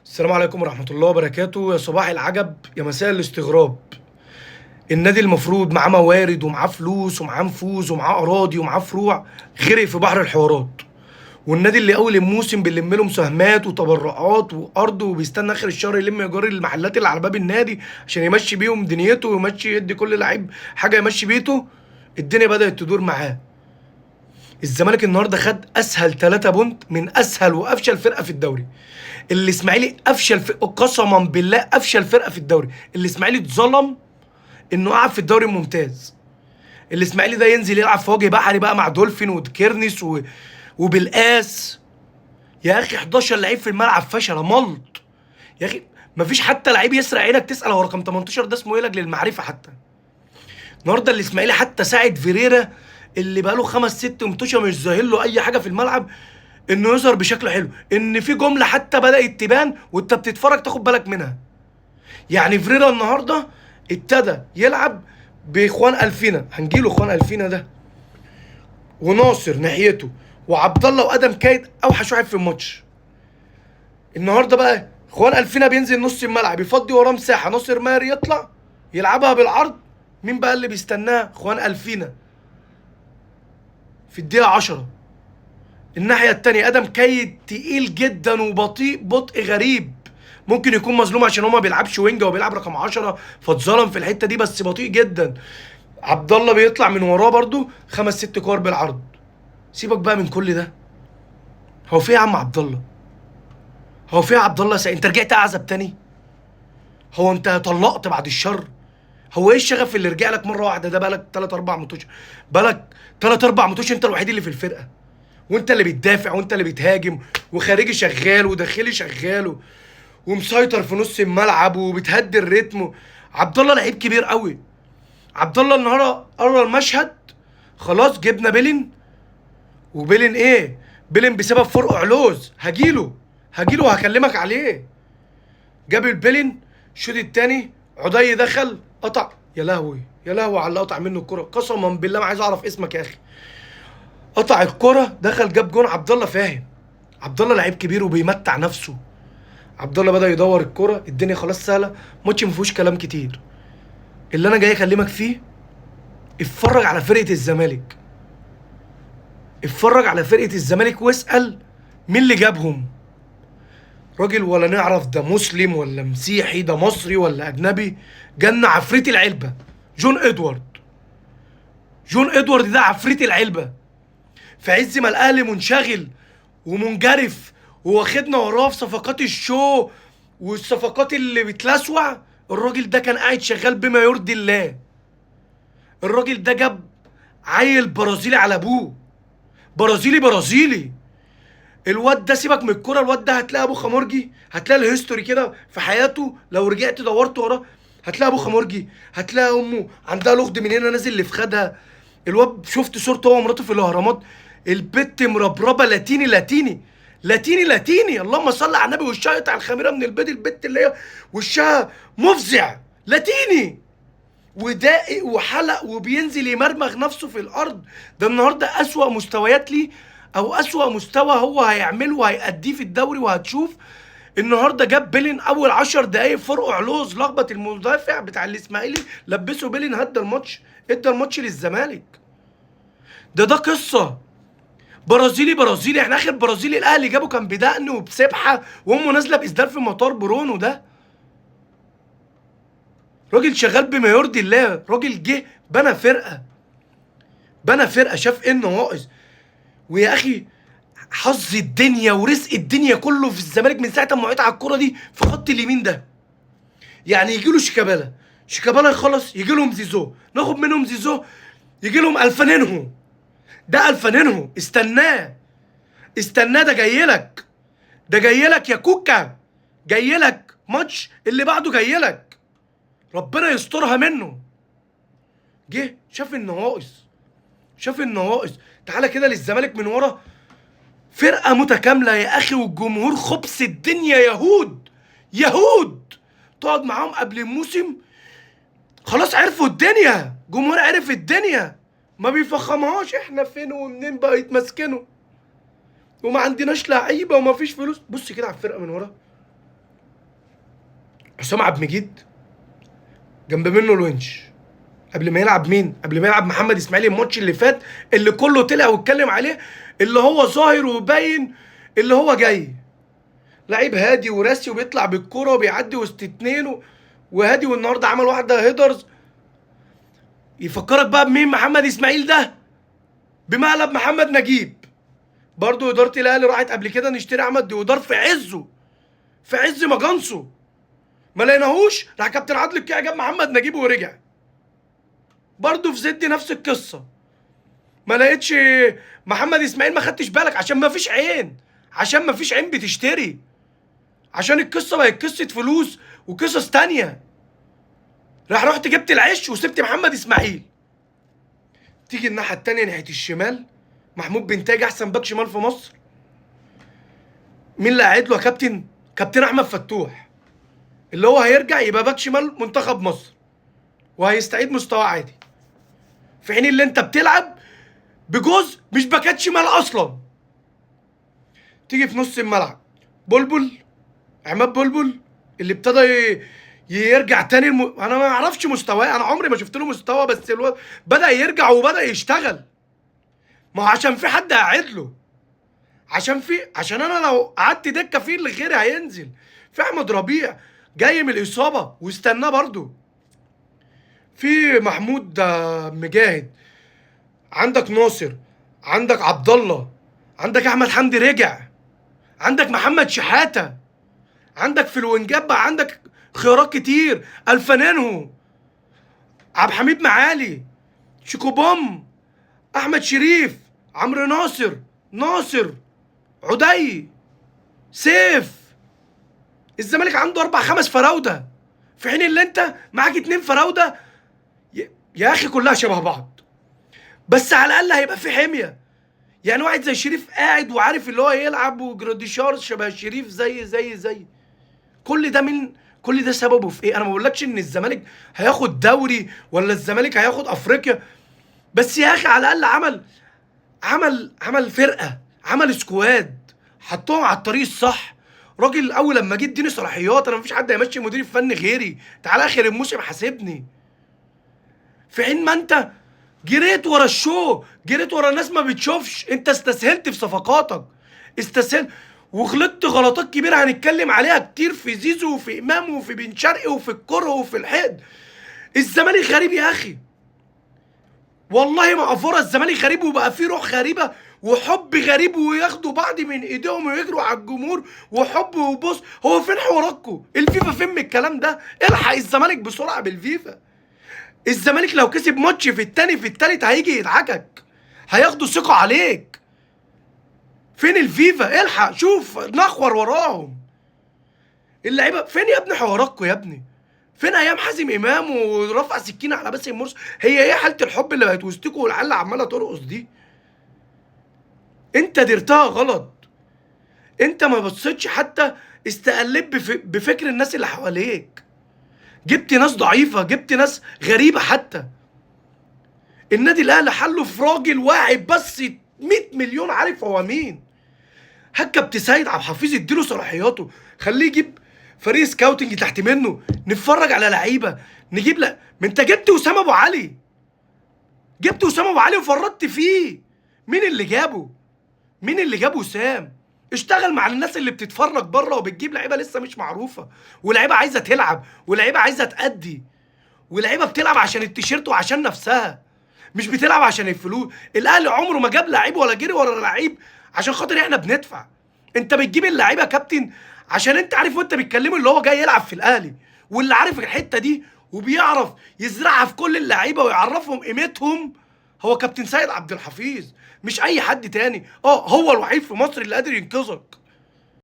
السلام عليكم ورحمة الله وبركاته. يا صباح العجب يا مساء الاستغراب. النادي المفروض معاه موارد ومعاه فلوس ومعاه نفوذ ومعاه أراضي ومعاه فروع، غرق في بحر الحوارات. والنادي اللي أول الموسم بيلم له مساهمات وتبرعات وأرض وبيستنى آخر الشهر يلم إيجار المحلات اللي على باب النادي عشان يمشي بيهم دنيته ويمشي يدي كل لعيب حاجة يمشي بيته. الدنيا بدأت تدور معاه. الزمالك النهارده خد اسهل 3 بونت من اسهل وافشل فرقه في الدوري. الاسماعيلي افشل قسما بالله افشل فرقه في الدوري. الاسماعيلي اتظلم انه قعد في الدوري الممتاز. الاسماعيلي ده ينزل يلعب في وجه بحري بقى مع دولفين وكيرنس وبالقاس. يا اخي 11 لعيب في الملعب فشله ملط. يا اخي مفيش حتى لعيب يسرق عينك تسال هو رقم 18 ده اسمه ايه لاجل المعرفه حتى. النهارده الاسماعيلي حتى ساعد فيريرا اللي بقاله 5 6 متوشه مش ظاهر له اي حاجه في الملعب انه يظهر بشكل حلو، ان في جمله حتى بدات تبان وانت بتتفرج تاخد بالك منها. يعني فيريرا النهارده ابتدى يلعب باخوان الفينا، هنجيله اخوان الفينا ده وناصر ناحيته وعبد الله وادم كايد اوحش واحد في الماتش. النهارده بقى اخوان الفينا بينزل نص الملعب يفضي وراه مساحه، ناصر ماهر يطلع يلعبها بالعرض. مين بقى اللي بيستناه؟ اخوان الفينا في الدقيقه 10. الناحيه التانيه ادم كايد تقيل جدا وبطيء بطء غريب. ممكن يكون مظلوم عشان هو ما بيلعبش وينج، هو بيلعب رقم 10 فاتظلم في الحته دي، بس بطيء جدا. عبد الله بيطلع من وراه برضو 5 6 كور بالعرض. سيبك بقى من كل ده. هو في إيه يا عم عبد الله؟ هو في إيه يا عبد الله؟ انت رجعت اعزب تاني؟ هو انت طلقت بعد الشر؟ هو ايه الشغف اللي رجع لك مره واحده ده؟ بقالك 3 4 ماتش، بقالك 3 4 ماتش انت الوحيد اللي في الفرقه، وانت اللي بتدافع وانت اللي بتهاجم، وخارجي شغال وداخلي شغال ومسيطر في نص الملعب وبتهدي الريتم. عبد الله لعيب كبير قوي. عبد الله النهارده قرر المشهد. خلاص جبنا بيلين. وبيلين ايه؟ بيلين بسبب فرق علوز. هجيله وهكلمك عليه. جاب البيلين الشوط التاني، عدي دخل قطع. يا لهوي يا لهوي على اللي قطع منه الكرة، قسما بالله ما عايز اعرف اسمك يا اخي. قطع الكرة دخل جاب جون. عبد الله فاهم. عبد الله لعيب كبير وبيمتع نفسه. عبد الله بدأ يدور الكرة، الدنيا خلاص سهلة، ماتش ما فيهوش كلام كتير. اللي انا جاي اكلمك فيه، اتفرج على فرقة الزمالك. اتفرج على فرقة الزمالك واسأل مين اللي جابهم. راجل ولا نعرف ده مسلم ولا مسيحي، ده مصري ولا اجنبي. جالنا عفريت العلبة جون ادوارد. جون ادوارد ده عفريت العلبة. في عز ما الاهلي منشغل ومنجرف وواخدنا وراه في صفقات الشو والصفقات اللي بتلسوع، الراجل ده كان قاعد شغال بما يرضي الله. الراجل ده جاب عيل برازيلي على ابوه. برازيلي برازيلي. الواد ده سيبك من الكوره، الواد ده هتلاقي ابو خمرجي، هتلاقي الهيستوري كده في حياته لو رجعت دورت وراه. هتلاقي ابو خمرجي، هتلاقي امه عندها لغد من هنا نازل اللي في خدها. الواد شفت صورته هو ومراته في الاهرامات، البت مربربه لاتيني لاتيني لاتيني لاتيني. اللهم صل على النبي. وشها يقطع الخميره من البيض، البت اللي هي وشها مفزع لاتيني ودائق وحلق وبينزل يمرمغ نفسه في الارض. ده النهارده اسوأ مستويات ليه، او اسوأ مستوى هو هيعمله وهيأديه في الدوري. وهتشوف النهارده جاب بيلين اول 10 دقايق فرق علوز، لخبط المدافع بتاع الاسماعيلي، لبسه بيلين هدى الماتش، ادى الماتش للزمالك. ده قصه. برازيلي برازيلي. احنا اخر برازيلي الاهلي جابه كان بدقن وبسبحه وامه نازله باسدال في مطار برونو. ده راجل شغال بما يرضي الله. راجل جه بنى فرقه شاف ايه النواقص. ويا اخي حظ الدنيا ورزق الدنيا كله في الزمالك من ساعه ما وقعت على الكوره دي في خط اليمين ده. يعني يجي له شيكابالا يخلص، يجي لهم زيزو ناخد منهم زيزو، يجي لهم الفانينهو. ده الفانينهو استناه ده جاي لك يا كوكا. جاي لك ماتش اللي بعده جاي لك، ربنا يسترها منه. جه شاف النواقص. تعالى كده للزمالك من ورا، فرقه متكامله يا اخي، والجمهور خبث الدنيا. يهود تقعد معاهم قبل الموسم خلاص عرفوا الدنيا. جمهور عرف الدنيا ما بيفخمهاش. احنا فين ومنين بقى يتمسكنوا وما عندناش لعيبه وما فيش فلوس. بص كده على الفرقه من ورا، حسام عبد المجيد جنب منه الونش. قبل ما يلعب مين؟ قبل ما يلعب محمد اسماعيل الماتش اللي فات اللي كله طلع واتكلم عليه، اللي هو ظاهر وباين اللي هو جاي لعيب هادي وراسي وبيطلع بالكرة وبيعدي وسط اتنين وهادي، والنهارده عمل واحده هيدرز. يفكرك بقى بمين محمد اسماعيل ده؟ بمقلب محمد نجيب. برضه اداره الاهلي راحت قبل كده نشتري احمد ديودار في عزه، في عز مجانسه، ما لقيناهوش، راح كابتن عادل الكيعي جاب محمد نجيب ورجع. برضه في زد نفس القصه، ما لقيتش محمد اسماعيل، ما خدتش بالك عشان ما فيش عين، عشان ما فيش عين بتشتري، عشان القصه بقت قصه فلوس وقصص تانيه. رحت جبت العش وسبت محمد اسماعيل. تيجي الناحيه التانيه ناحيه الشمال، محمود بنتاج احسن باك شمال في مصر. مين اللي قاعد له يا كابتن؟ كابتن احمد فتوح، اللي هو هيرجع يبقى باك شمال منتخب مصر وهيستعيد مستواه عادي، في حين اللي انت بتلعب بجزء مش باكات شمال اصلا. تيجي في نص الملعب بلبل، عماد بلبل اللي ابتدى يرجع تاني انا ما اعرفش مستواه، انا عمري ما شفت له مستوى، بس الواد بدا يرجع وبدا يشتغل. ما هو عشان في حد قاعد له، عشان انا لو قعدت دكه فيه اللي غيري هينزل. في احمد ربيع جاي من الاصابه واستناه برضه. في محمود مجاهد، عندك ناصر، عندك عبد الله، عندك احمد حمدي رجع، عندك محمد شحاته، عندك في الوينجات بقى عندك خيارات كتير، الفانينهو، عبد الحميد معالي، شيكوبوم، احمد شريف، عمرو ناصر عدي، سيف. الزمالك عنده 4 5 فراوده، في حين اللي انت معاك 2 فراوده. يا اخي كلها شبه بعض، بس على الاقل هيبقى في حميه. يعني واحد زي شريف قاعد وعارف اللي هو يلعب، وجراديشار شبه شريف زي كل ده سببه في ايه؟ انا ما بقولكش ان الزمالك هياخد دوري ولا الزمالك هياخد افريقيا، بس يا اخي على الاقل عمل فرقه، عمل سكواد، حطهم على الطريق الصح. راجل اول لما جه اديني صلاحيات، انا مفيش حد هيمشي مدير فني غيري، تعالى اخر الموسم حاسبني. في حين ما انت جريت ورا جريت ورا ناس ما بتشوفش، انت استسهلت في صفقاتك، استسهلت وغلطت غلطات كبيره هنتكلم عليها كتير، في زيزو وفي امام وفي بن شرقي وفي الكره وفي الحقد. الزمالك غريب يا اخي، والله ما افوره، الزمالك غريب وبقى فيه روح غريبه وحب غريب، وياخدوا بعض من ايديهم ويجروا على الجمهور وحب. وبص، هو فين حواراتكم؟ الفيفا فين من الكلام ده؟ الحق الزمالك بسرعه بالفيفا. الزمالك لو كسب ماتش في التاني في التالت هيجي يدعكك، هياخدوا ثقه عليك. فين الفيفا؟ الحق شوف، نخور وراهم اللعيبه. فين يا ابني حواراتكم يا ابني؟ فين ايام حازم امام ورفع سكينه على باسم مرسي؟ هي ايه حاله الحب اللي بقت وسطكم والعيال عماله ترقص دي؟ انت درتها غلط، انت ما بصيتش حتى استقلت بفكر الناس اللي حواليك، جبت ناس ضعيفه، جبت ناس غريبه. حتى النادي الاهلي حله في راجل واحد بس 100 مليون عارف هو مين. هات كابتن سيد عبد الحفيظ اديله صلاحياته، خليه يجيب فريق سكاوتنج تحت منه، نتفرج على لعيبه، نجيب. لا، ما انت جبت وسام ابو علي، وفرطت فيه. مين اللي جابه؟ وسام اشتغل مع الناس اللي بتتفرج بره وبتجيب لعيبه لسه مش معروفه، ولعيبه عايزه تلعب، ولعيبه عايزه تأدي، ولعيبه بتلعب عشان التيشيرت وعشان نفسها، مش بتلعب عشان الفلوس. الاهلي عمره ما جاب لعيب ولا جري ورا لعيب عشان خاطر احنا بندفع. انت بتجيب اللعيبه يا كابتن عشان انت عارف وانت بتكلمه اللي هو جاي يلعب في الاهلي، واللي عارف الحته دي وبيعرف يزرعها في كل اللعيبه ويعرفهم قيمتهم هو كابتن سيد عبد الحفيظ، مش اي حد تاني. هو الوحيد في مصر اللي قادر ينقذك.